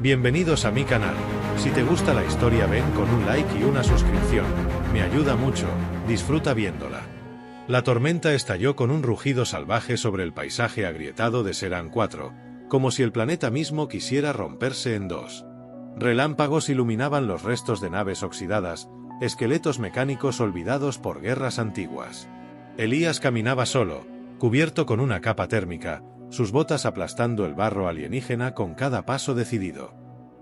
Bienvenidos a mi canal. Si te gusta la historia ven con un like y una suscripción. Me ayuda mucho, disfruta viéndola. La tormenta estalló con un rugido salvaje sobre el paisaje agrietado de Serán 4, como si el planeta mismo quisiera romperse en dos. Relámpagos iluminaban los restos de naves oxidadas, esqueletos mecánicos olvidados por guerras antiguas. Elías caminaba solo, cubierto con una capa térmica, sus botas aplastando el barro alienígena con cada paso decidido.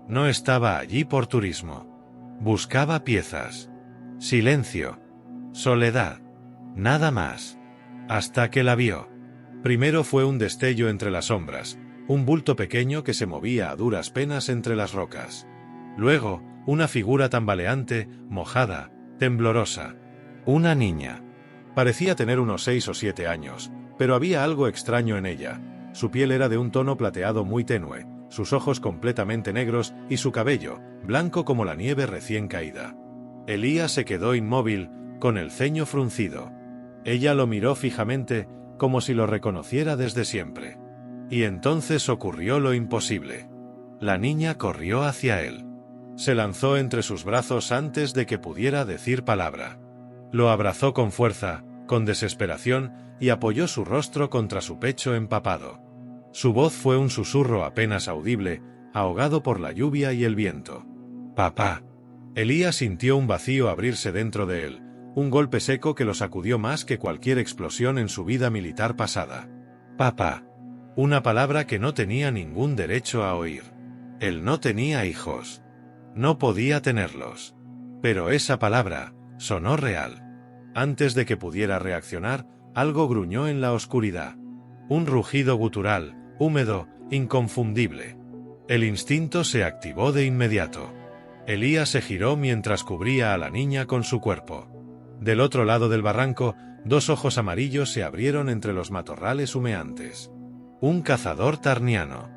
No estaba allí por turismo. Buscaba piezas. Silencio. Soledad. Nada más. Hasta que la vio. Primero fue un destello entre las sombras, un bulto pequeño que se movía a duras penas entre las rocas. Luego, una figura tambaleante, mojada, temblorosa. Una niña. Parecía tener unos 6 o 7 años, pero había algo extraño en ella. Su piel era de un tono plateado muy tenue, sus ojos completamente negros y su cabello, blanco como la nieve recién caída. Elías se quedó inmóvil, con el ceño fruncido. Ella lo miró fijamente, como si lo reconociera desde siempre. Y entonces ocurrió lo imposible. La niña corrió hacia él. Se lanzó entre sus brazos antes de que pudiera decir palabra. Lo abrazó con fuerza, con desesperación, y apoyó su rostro contra su pecho empapado. Su voz fue un susurro apenas audible, ahogado por la lluvia y el viento. «Papá». Elías sintió un vacío abrirse dentro de él, un golpe seco que lo sacudió más que cualquier explosión en su vida militar pasada. «Papá». Una palabra que no tenía ningún derecho a oír. Él no tenía hijos. No podía tenerlos. Pero esa palabra sonó real. Antes de que pudiera reaccionar, algo gruñó en la oscuridad. Un rugido gutural, húmedo, inconfundible. El instinto se activó de inmediato. Elías se giró mientras cubría a la niña con su cuerpo. Del otro lado del barranco, dos ojos amarillos se abrieron entre los matorrales humeantes. Un cazador tarniano.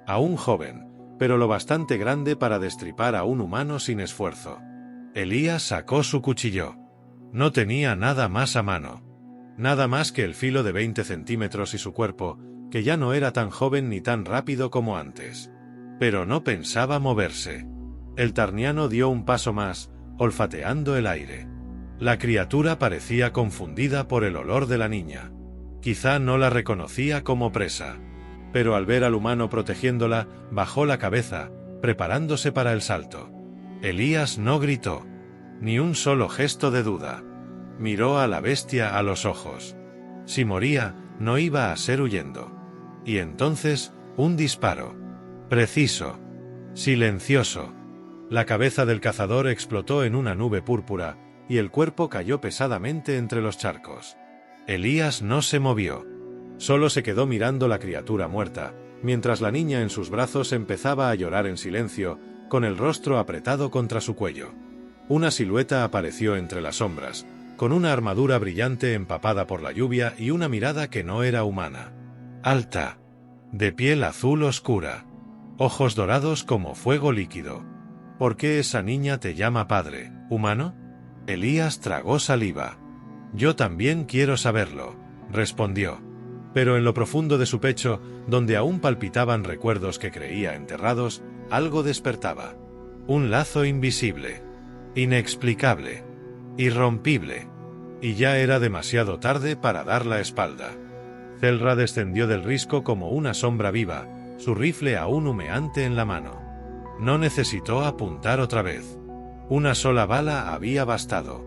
Aún joven, pero lo bastante grande para destripar a un humano sin esfuerzo. Elías sacó su cuchillo. No tenía nada más a mano. Nada más que el filo de 20 centímetros y su cuerpo, que ya no era tan joven ni tan rápido como antes. Pero no pensaba moverse. El tarniano dio un paso más, olfateando el aire. La criatura parecía confundida por el olor de la niña. Quizá no la reconocía como presa. Pero al ver al humano protegiéndola, bajó la cabeza, preparándose para el salto. Elías no gritó. Ni un solo gesto de duda. Miró a la bestia a los ojos. Si moría, no iba a ser huyendo. Y entonces, un disparo. Preciso. Silencioso. La cabeza del cazador explotó en una nube púrpura, y el cuerpo cayó pesadamente entre los charcos. Elías no se movió. Solo se quedó mirando la criatura muerta, mientras la niña en sus brazos empezaba a llorar en silencio, con el rostro apretado contra su cuello. Una silueta apareció entre las sombras, con una armadura brillante empapada por la lluvia y una mirada que no era humana. Alta. De piel azul oscura. Ojos dorados como fuego líquido. ¿Por qué esa niña te llama padre, humano? Elías tragó saliva. Yo también quiero saberlo, respondió. Pero en lo profundo de su pecho, donde aún palpitaban recuerdos que creía enterrados, algo despertaba. Un lazo invisible. Inexplicable. Irrompible. Y ya era demasiado tarde para dar la espalda. Zelra descendió del risco como una sombra viva, su rifle aún humeante en la mano. No necesitó apuntar otra vez. Una sola bala había bastado.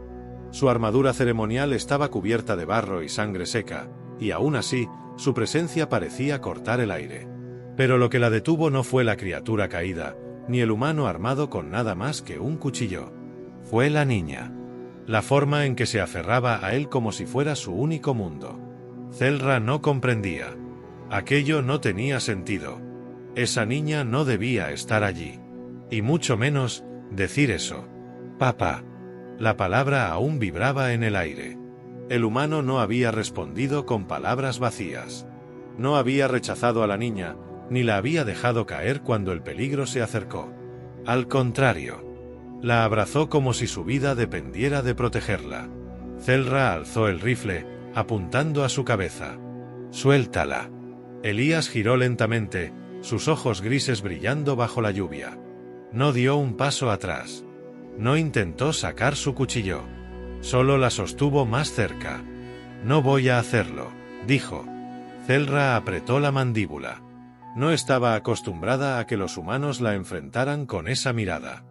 Su armadura ceremonial estaba cubierta de barro y sangre seca, y aún así, su presencia parecía cortar el aire. Pero lo que la detuvo no fue la criatura caída, ni el humano armado con nada más que un cuchillo. Fue la niña. La forma en que se aferraba a él como si fuera su único mundo. Zelra no comprendía. Aquello no tenía sentido. Esa niña no debía estar allí. Y mucho menos, decir eso. Papá. La palabra aún vibraba en el aire. El humano no había respondido con palabras vacías. No había rechazado a la niña, ni la había dejado caer cuando el peligro se acercó. Al contrario. La abrazó como si su vida dependiera de protegerla. Zelra alzó el rifle, apuntando a su cabeza. «Suéltala». Elías giró lentamente, sus ojos grises brillando bajo la lluvia. No dio un paso atrás. No intentó sacar su cuchillo. Solo la sostuvo más cerca. No voy a hacerlo, dijo. Zelra apretó la mandíbula. No estaba acostumbrada a que los humanos la enfrentaran con esa mirada.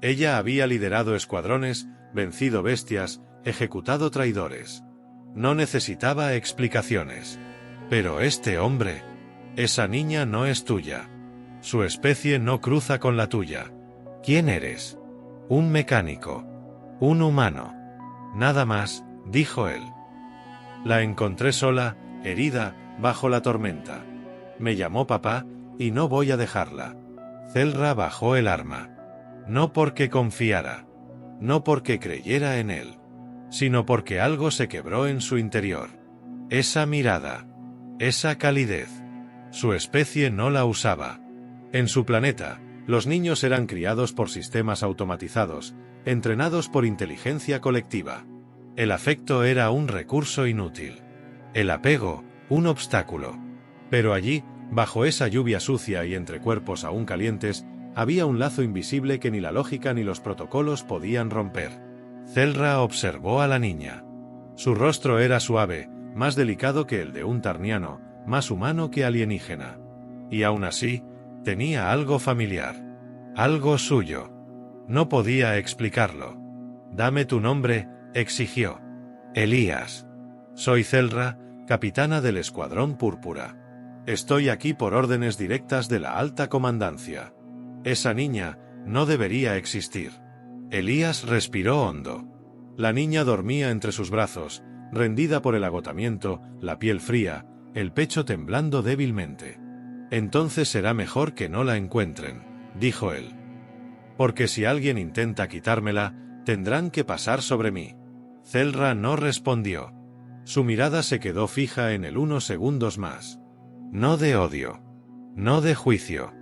Ella había liderado escuadrones, vencido bestias, ejecutado traidores. No necesitaba explicaciones. Pero este hombre... Esa niña no es tuya. Su especie no cruza con la tuya. ¿Quién eres? Un mecánico. Un humano. Nada más, dijo él. La encontré sola, herida, bajo la tormenta. Me llamó papá, y no voy a dejarla. Zelra bajó el arma. No porque confiara. No porque creyera en él. Sino porque algo se quebró en su interior. Esa mirada. Esa calidez. Su especie no la usaba. En su planeta, los niños eran criados por sistemas automatizados, entrenados por inteligencia colectiva. El afecto era un recurso inútil. El apego, un obstáculo. Pero allí, bajo esa lluvia sucia y entre cuerpos aún calientes, había un lazo invisible que ni la lógica ni los protocolos podían romper. Zelra observó a la niña. Su rostro era suave, más delicado que el de un tarniano, más humano que alienígena. Y aún así, tenía algo familiar. Algo suyo. No podía explicarlo. «Dame tu nombre», exigió. «Elías. Soy Zelra, capitana del Escuadrón Púrpura. Estoy aquí por órdenes directas de la alta comandancia. Esa niña no debería existir». Elías respiró hondo. La niña dormía entre sus brazos, rendida por el agotamiento, la piel fría, el pecho temblando débilmente. «Entonces será mejor que no la encuentren», dijo él. «Porque si alguien intenta quitármela, tendrán que pasar sobre mí». Zelra no respondió. Su mirada se quedó fija en él unos segundos más. No de odio. No de juicio.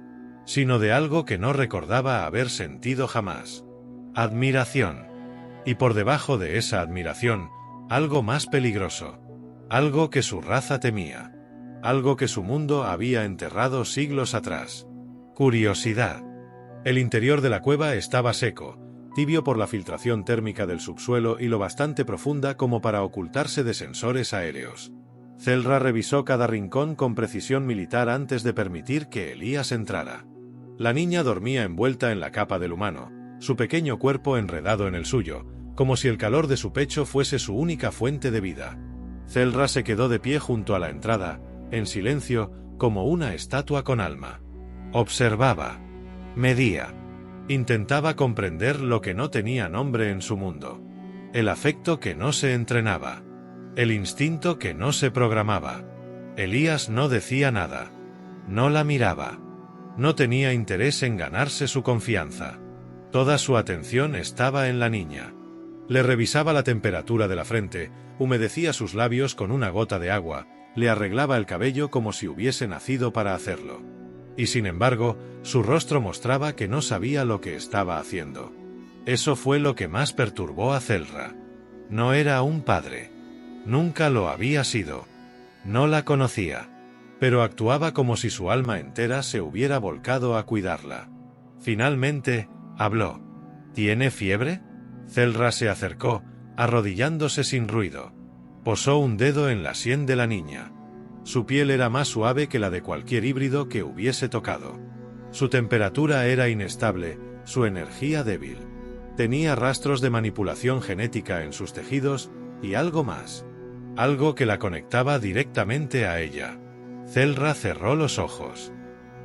Sino de algo que no recordaba haber sentido jamás. Admiración. Y por debajo de esa admiración, algo más peligroso. Algo que su raza temía. Algo que su mundo había enterrado siglos atrás. Curiosidad. El interior de la cueva estaba seco, tibio por la filtración térmica del subsuelo y lo bastante profunda como para ocultarse de sensores aéreos. Zelra revisó cada rincón con precisión militar antes de permitir que Elías entrara. La niña dormía envuelta en la capa del humano, su pequeño cuerpo enredado en el suyo, como si el calor de su pecho fuese su única fuente de vida. Zelra se quedó de pie junto a la entrada, en silencio, como una estatua con alma. Observaba. Medía. Intentaba comprender lo que no tenía nombre en su mundo. El afecto que no se entrenaba. El instinto que no se programaba. Elías no decía nada. No la miraba. No tenía interés en ganarse su confianza. Toda su atención estaba en la niña. Le revisaba la temperatura de la frente, humedecía sus labios con una gota de agua, le arreglaba el cabello como si hubiese nacido para hacerlo. Y sin embargo, su rostro mostraba que no sabía lo que estaba haciendo. Eso fue lo que más perturbó a Zelra. No era un padre. Nunca lo había sido. No la conocía. Pero actuaba como si su alma entera se hubiera volcado a cuidarla. Finalmente, habló. ¿Tiene fiebre? Zelra se acercó, arrodillándose sin ruido. Posó un dedo en la sien de la niña. Su piel era más suave que la de cualquier híbrido que hubiese tocado. Su temperatura era inestable, su energía débil. Tenía rastros de manipulación genética en sus tejidos, y algo más. Algo que la conectaba directamente a ella. Zelra cerró los ojos.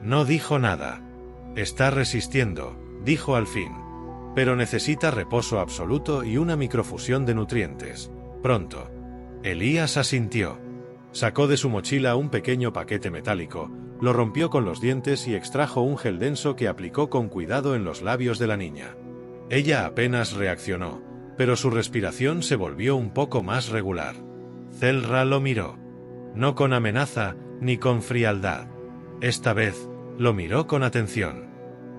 No dijo nada. «Está resistiendo», dijo al fin. «Pero necesita reposo absoluto y una microfusión de nutrientes. Pronto». Elías asintió. Sacó de su mochila un pequeño paquete metálico, lo rompió con los dientes y extrajo un gel denso que aplicó con cuidado en los labios de la niña. Ella apenas reaccionó, pero su respiración se volvió un poco más regular. Zelra lo miró. No con amenaza, ni con frialdad. Esta vez, lo miró con atención.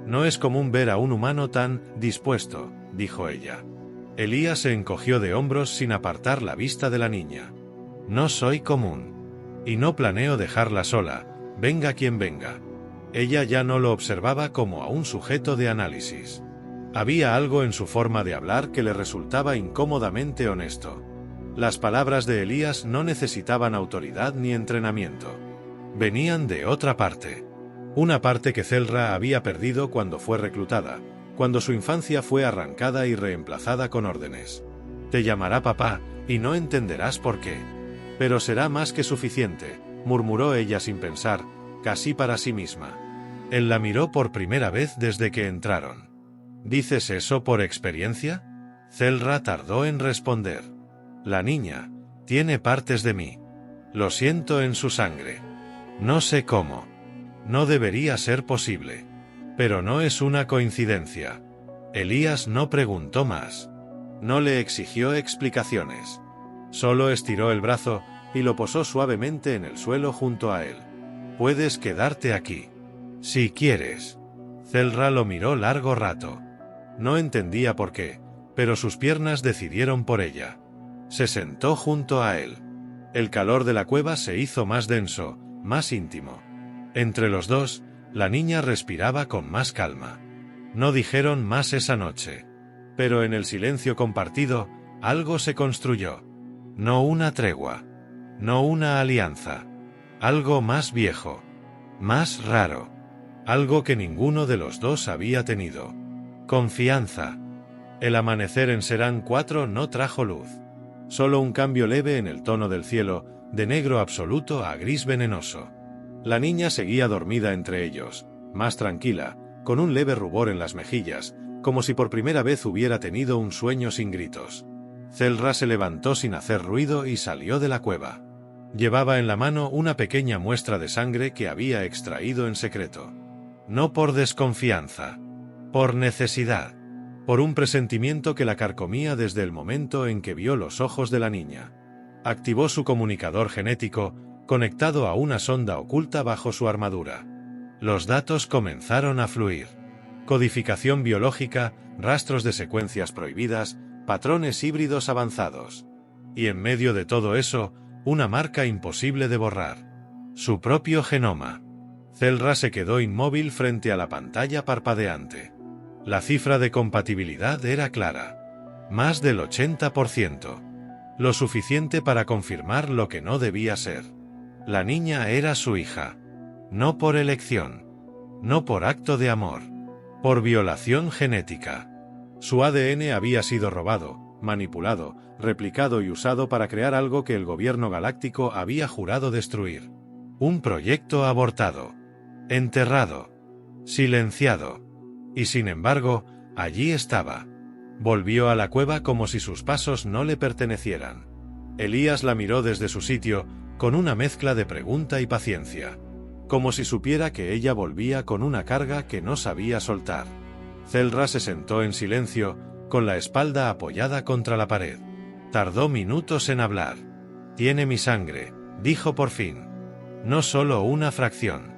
«No es común ver a un humano tan dispuesto», dijo ella. Elías se encogió de hombros sin apartar la vista de la niña. «No soy común. Y no planeo dejarla sola, venga quien venga. Ella ya no lo observaba como a un sujeto de análisis. Había algo en su forma de hablar que le resultaba incómodamente honesto. Las palabras de Elías no necesitaban autoridad ni entrenamiento. Venían de otra parte. Una parte que Zelra había perdido cuando fue reclutada, cuando su infancia fue arrancada y reemplazada con órdenes. Te llamará papá, y no entenderás por qué. Pero será más que suficiente, murmuró ella sin pensar, casi para sí misma. Él la miró por primera vez desde que entraron. ¿Dices eso por experiencia? Zelra tardó en responder. La niña tiene partes de mí. Lo siento en su sangre. No sé cómo. No debería ser posible. Pero no es una coincidencia. Elías no preguntó más. No le exigió explicaciones. Solo estiró el brazo y lo posó suavemente en el suelo junto a él. Puedes quedarte aquí. Si quieres. Zelra lo miró largo rato. No entendía por qué, pero sus piernas decidieron por ella. Se sentó junto a él. El calor de la cueva se hizo más denso, más íntimo. Entre los dos, la niña respiraba con más calma. No dijeron más esa noche. Pero en el silencio compartido, algo se construyó. No una tregua. No una alianza. Algo más viejo. Más raro. Algo que ninguno de los dos había tenido. Confianza. El amanecer en Serán 4 no trajo luz. Solo un cambio leve en el tono del cielo, de negro absoluto a gris venenoso. La niña seguía dormida entre ellos, más tranquila, con un leve rubor en las mejillas, como si por primera vez hubiera tenido un sueño sin gritos. Zelra se levantó sin hacer ruido y salió de la cueva. Llevaba en la mano una pequeña muestra de sangre que había extraído en secreto. No por desconfianza. Por necesidad. Por un presentimiento que la carcomía desde el momento en que vio los ojos de la niña. Activó su comunicador genético, conectado a una sonda oculta bajo su armadura. Los datos comenzaron a fluir. Codificación biológica, rastros de secuencias prohibidas, patrones híbridos avanzados. Y en medio de todo eso, una marca imposible de borrar. Su propio genoma. Zelra se quedó inmóvil frente a la pantalla parpadeante. La cifra de compatibilidad era clara. Más del 80%. Lo suficiente para confirmar lo que no debía ser. La niña era su hija. No por elección. No por acto de amor. Por violación genética. Su ADN había sido robado, manipulado, replicado y usado para crear algo que el gobierno galáctico había jurado destruir. Un proyecto abortado. Enterrado. Silenciado. Y sin embargo, allí estaba. Volvió a la cueva como si sus pasos no le pertenecieran. Elías la miró desde su sitio, con una mezcla de pregunta y paciencia. Como si supiera que ella volvía con una carga que no sabía soltar. Zelra se sentó en silencio, con la espalda apoyada contra la pared. Tardó minutos en hablar. Tiene mi sangre, dijo por fin. No solo una fracción.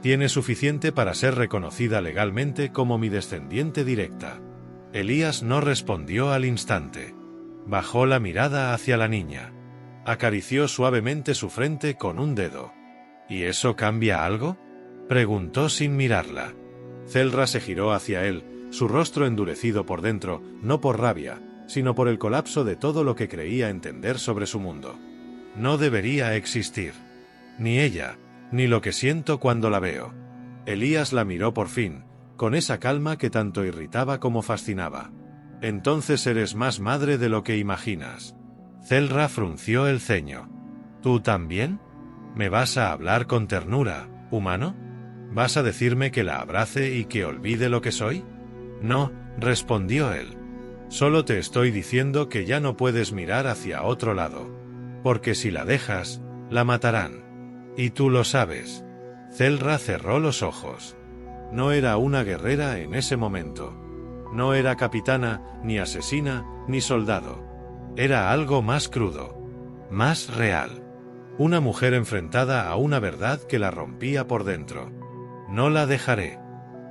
Tiene suficiente para ser reconocida legalmente como mi descendiente directa. Elías no respondió al instante. Bajó la mirada hacia la niña. Acarició suavemente su frente con un dedo. ¿Y eso cambia algo?, preguntó sin mirarla. Zelra se giró hacia él, su rostro endurecido por dentro, no por rabia, sino por el colapso de todo lo que creía entender sobre su mundo. No debería existir. Ni ella, ni lo que siento cuando la veo. Elías la miró por fin, con esa calma que tanto irritaba como fascinaba. Entonces eres más madre de lo que imaginas. Zelra frunció el ceño. ¿Tú también? ¿Me vas a hablar con ternura, humano? ¿Vas a decirme que la abrace y que olvide lo que soy? No, respondió él. Solo te estoy diciendo que ya no puedes mirar hacia otro lado. Porque si la dejas, la matarán. Y tú lo sabes. Zelra cerró los ojos. No era una guerrera en ese momento. No era capitana, ni asesina, ni soldado. Era algo más crudo. Más real. Una mujer enfrentada a una verdad que la rompía por dentro. No la dejaré.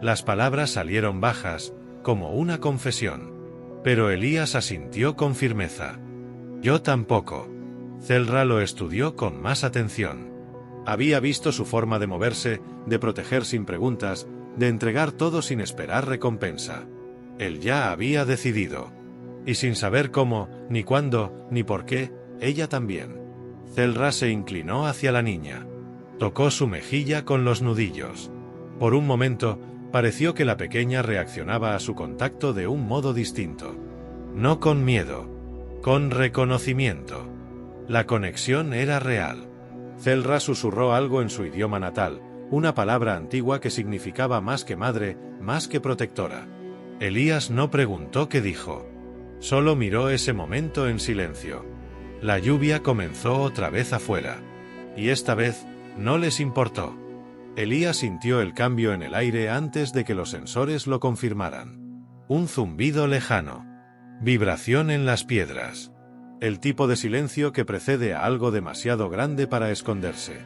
Las palabras salieron bajas, como una confesión. Pero Elías asintió con firmeza. Yo tampoco. Zelra lo estudió con más atención. Había visto su forma de moverse, de proteger sin preguntas, de entregar todo sin esperar recompensa. Él ya había decidido. Y sin saber cómo, ni cuándo, ni por qué, ella también. Zelra se inclinó hacia la niña. Tocó su mejilla con los nudillos. Por un momento, pareció que la pequeña reaccionaba a su contacto de un modo distinto. No con miedo, con reconocimiento. La conexión era real. Zelra susurró algo en su idioma natal, una palabra antigua que significaba más que madre, más que protectora. Elías no preguntó qué dijo. Solo miró ese momento en silencio. La lluvia comenzó otra vez afuera. Y esta vez, no les importó. Elías sintió el cambio en el aire antes de que los sensores lo confirmaran. Un zumbido lejano. Vibración en las piedras. El tipo de silencio que precede a algo demasiado grande para esconderse.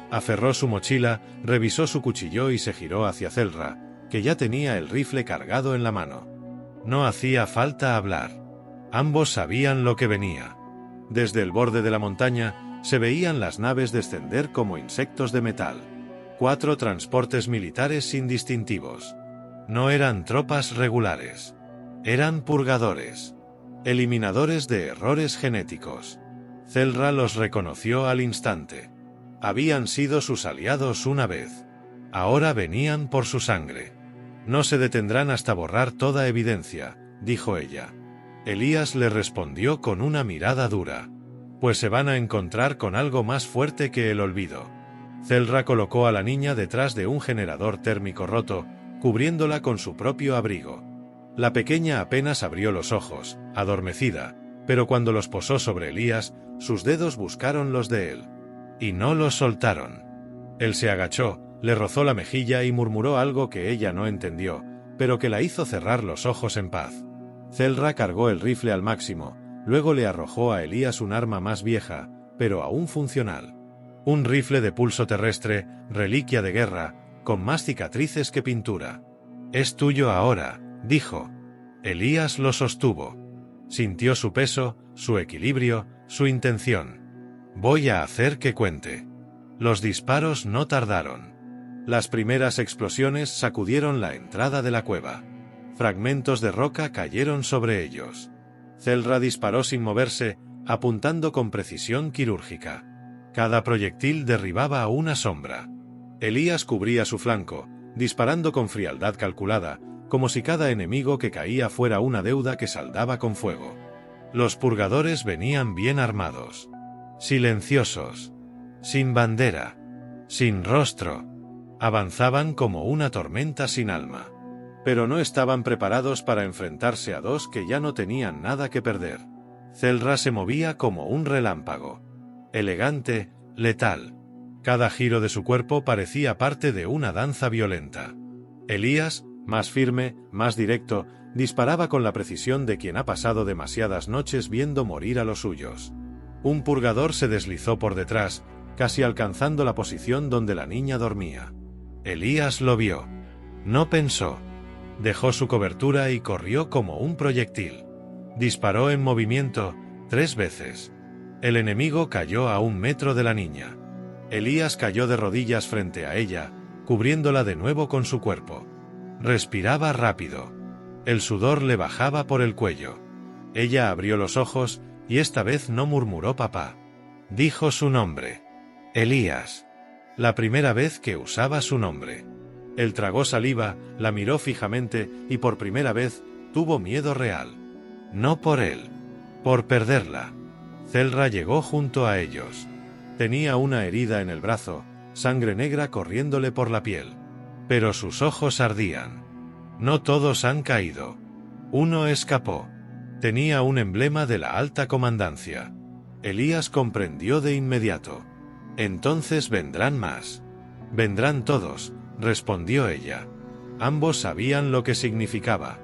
Aferró su mochila, revisó su cuchillo y se giró hacia Zelra, que ya tenía el rifle cargado en la mano. No hacía falta hablar. Ambos sabían lo que venía. Desde el borde de la montaña, se veían las naves descender como insectos de metal. 4 transportes militares sin distintivos. No eran tropas regulares. Eran purgadores. Eliminadores de errores genéticos. Zelra los reconoció al instante. Habían sido sus aliados una vez. Ahora venían por su sangre. No se detendrán hasta borrar toda evidencia, dijo ella. Elías le respondió con una mirada dura. Pues se van a encontrar con algo más fuerte que el olvido. Zelra colocó a la niña detrás de un generador térmico roto, cubriéndola con su propio abrigo. La pequeña apenas abrió los ojos, adormecida, pero cuando los posó sobre Elías, sus dedos buscaron los de él. Y no los soltaron. Él se agachó, le rozó la mejilla y murmuró algo que ella no entendió, pero que la hizo cerrar los ojos en paz. Zelra cargó el rifle al máximo, luego le arrojó a Elías un arma más vieja, pero aún funcional. Un rifle de pulso terrestre, reliquia de guerra, con más cicatrices que pintura. «Es tuyo ahora», dijo. Elías lo sostuvo. Sintió su peso, su equilibrio, su intención. «Voy a hacer que cuente». Los disparos no tardaron. Las primeras explosiones sacudieron la entrada de la cueva. Fragmentos de roca cayeron sobre ellos. Zelra disparó sin moverse, apuntando con precisión quirúrgica. Cada proyectil derribaba a una sombra. Elías cubría su flanco, disparando con frialdad calculada, como si cada enemigo que caía fuera una deuda que saldaba con fuego. Los purgadores venían bien armados. Silenciosos. Sin bandera. Sin rostro. Avanzaban como una tormenta sin alma. Pero no estaban preparados para enfrentarse a dos que ya no tenían nada que perder. Zelra se movía como un relámpago. Elegante, letal. Cada giro de su cuerpo parecía parte de una danza violenta. Elías, más firme, más directo, disparaba con la precisión de quien ha pasado demasiadas noches viendo morir a los suyos. Un purgador se deslizó por detrás, casi alcanzando la posición donde la niña dormía. Elías lo vio. No pensó. Dejó su cobertura y corrió como un proyectil. Disparó en movimiento, 3 veces. El enemigo cayó a 1 metro de la niña. Elías cayó de rodillas frente a ella, cubriéndola de nuevo con su cuerpo. Respiraba rápido. El sudor le bajaba por el cuello. Ella abrió los ojos, y esta vez no murmuró papá. Dijo su nombre. Elías. La primera vez que usaba su nombre. Él tragó saliva, la miró fijamente, y por primera vez, tuvo miedo real. No por él. Por perderla. Zelra llegó junto a ellos. Tenía una herida en el brazo, sangre negra corriéndole por la piel. Pero sus ojos ardían. No todos han caído. Uno escapó. Tenía un emblema de la alta comandancia. Elías comprendió de inmediato. Entonces vendrán más. Vendrán todos, respondió ella. Ambos sabían lo que significaba.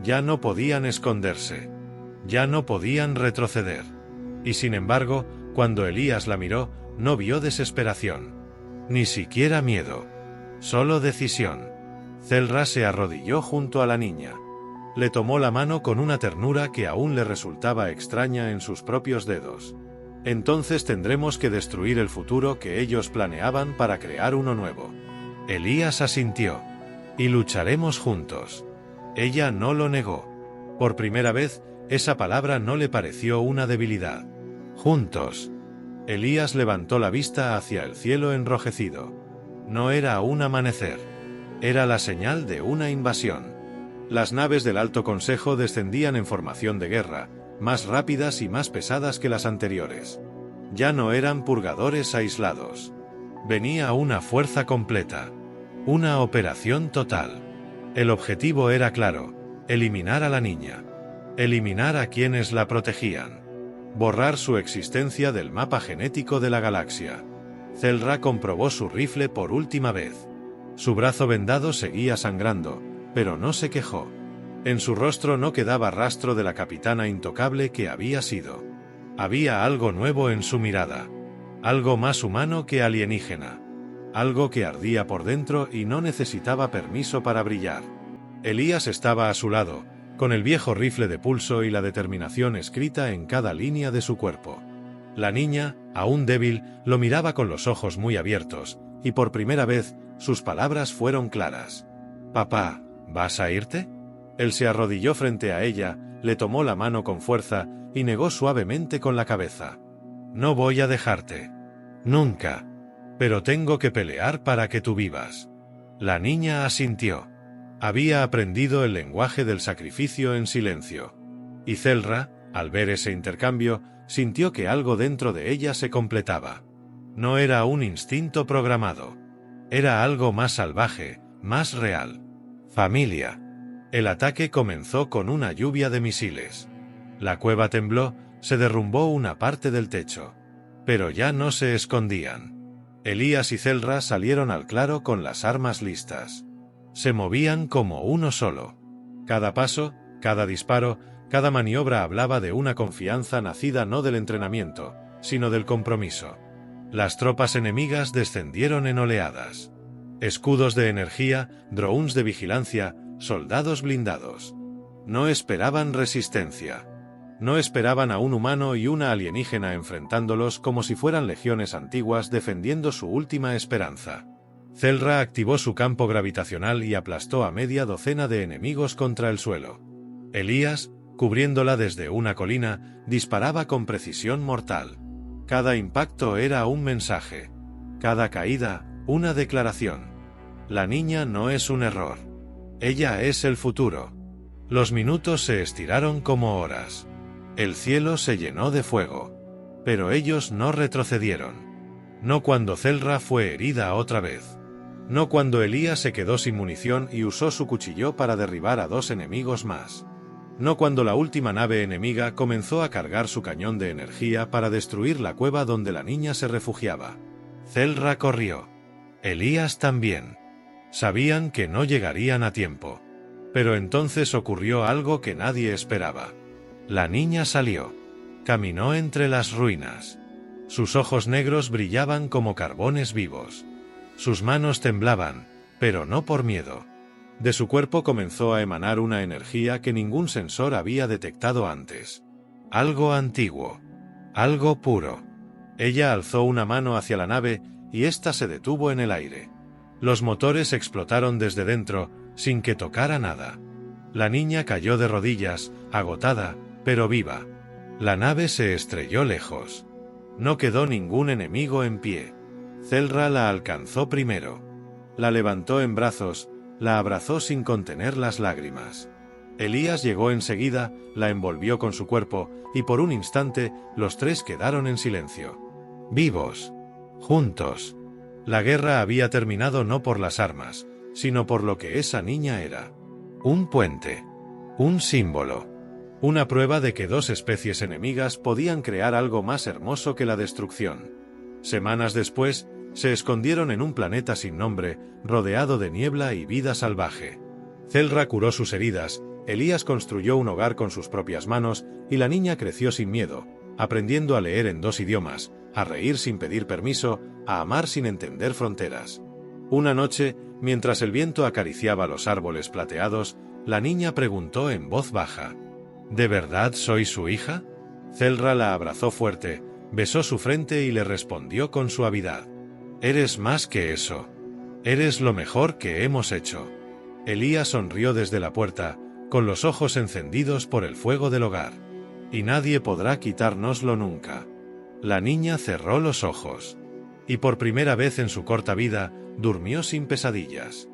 Ya no podían esconderse. Ya no podían retroceder. Y sin embargo, cuando Elías la miró, no vio desesperación. Ni siquiera miedo. Solo decisión. Zelra se arrodilló junto a la niña. Le tomó la mano con una ternura que aún le resultaba extraña en sus propios dedos. Entonces tendremos que destruir el futuro que ellos planeaban para crear uno nuevo. Elías asintió. Y lucharemos juntos. Ella no lo negó. Por primera vez, esa palabra no le pareció una debilidad. Juntos. Elías levantó la vista hacia el cielo enrojecido. No era un amanecer. Era la señal de una invasión. Las naves del Alto Consejo descendían en formación de guerra, más rápidas y más pesadas que las anteriores. Ya no eran purgadores aislados. Venía una fuerza completa. Una operación total. El objetivo era claro: eliminar a la niña. Eliminar a quienes la protegían. Borrar su existencia del mapa genético de la galaxia. Zelra comprobó su rifle por última vez. Su brazo vendado seguía sangrando, pero no se quejó. En su rostro no quedaba rastro de la capitana intocable que había sido. Había algo nuevo en su mirada. Algo más humano que alienígena. Algo que ardía por dentro y no necesitaba permiso para brillar. Elías estaba a su lado, con el viejo rifle de pulso y la determinación escrita en cada línea de su cuerpo. La niña, aún débil, lo miraba con los ojos muy abiertos, y por primera vez, sus palabras fueron claras. «Papá, ¿vas a irte?» Él se arrodilló frente a ella, le tomó la mano con fuerza y negó suavemente con la cabeza. «No voy a dejarte. Nunca. Pero tengo que pelear para que tú vivas». La niña asintió. Había aprendido el lenguaje del sacrificio en silencio. Y Zelra, al ver ese intercambio, sintió que algo dentro de ella se completaba. No era un instinto programado. Era algo más salvaje, más real. Familia. El ataque comenzó con una lluvia de misiles. La cueva tembló, se derrumbó una parte del techo. Pero ya no se escondían. Elías y Zelra salieron al claro con las armas listas. Se movían como uno solo. Cada paso, cada disparo, cada maniobra hablaba de una confianza nacida no del entrenamiento, sino del compromiso. Las tropas enemigas descendieron en oleadas. Escudos de energía, drones de vigilancia, soldados blindados. No esperaban resistencia. No esperaban a un humano y una alienígena enfrentándolos como si fueran legiones antiguas defendiendo su última esperanza. Zelra activó su campo gravitacional y aplastó a media docena de enemigos contra el suelo. Elías, cubriéndola desde una colina, disparaba con precisión mortal. Cada impacto era un mensaje. Cada caída, una declaración. La niña no es un error. Ella es el futuro. Los minutos se estiraron como horas. El cielo se llenó de fuego. Pero ellos no retrocedieron. No cuando Zelra fue herida otra vez. No cuando Elías se quedó sin munición y usó su cuchillo para derribar a 2 enemigos más. No cuando la última nave enemiga comenzó a cargar su cañón de energía para destruir la cueva donde la niña se refugiaba. Zelra corrió. Elías también. Sabían que no llegarían a tiempo. Pero entonces ocurrió algo que nadie esperaba. La niña salió. Caminó entre las ruinas. Sus ojos negros brillaban como carbones vivos. Sus manos temblaban, pero no por miedo. De su cuerpo comenzó a emanar una energía que ningún sensor había detectado antes. Algo antiguo. Algo puro. Ella alzó una mano hacia la nave y ésta se detuvo en el aire. Los motores explotaron desde dentro, sin que tocara nada. La niña cayó de rodillas, agotada, pero viva. La nave se estrelló lejos. No quedó ningún enemigo en pie. Zelra la alcanzó primero. La levantó en brazos, la abrazó sin contener las lágrimas. Elías llegó enseguida, la envolvió con su cuerpo, y por un instante, los 3 quedaron en silencio. Vivos. Juntos. La guerra había terminado no por las armas, sino por lo que esa niña era. Un puente. Un símbolo. Una prueba de que 2 especies enemigas podían crear algo más hermoso que la destrucción. Semanas después, se escondieron en un planeta sin nombre, rodeado de niebla y vida salvaje. Zelra curó sus heridas, Elías construyó un hogar con sus propias manos, y la niña creció sin miedo, aprendiendo a leer en 2 idiomas, a reír sin pedir permiso, a amar sin entender fronteras. Una noche, mientras el viento acariciaba los árboles plateados, la niña preguntó en voz baja: ¿De verdad soy su hija? Zelra la abrazó fuerte, Besó su frente y le respondió con suavidad. Eres más que eso. Eres lo mejor que hemos hecho. Elías sonrió desde la puerta, con los ojos encendidos por el fuego del hogar. Y nadie podrá quitárnoslo nunca. La niña cerró los ojos. Y por primera vez en su corta vida, durmió sin pesadillas.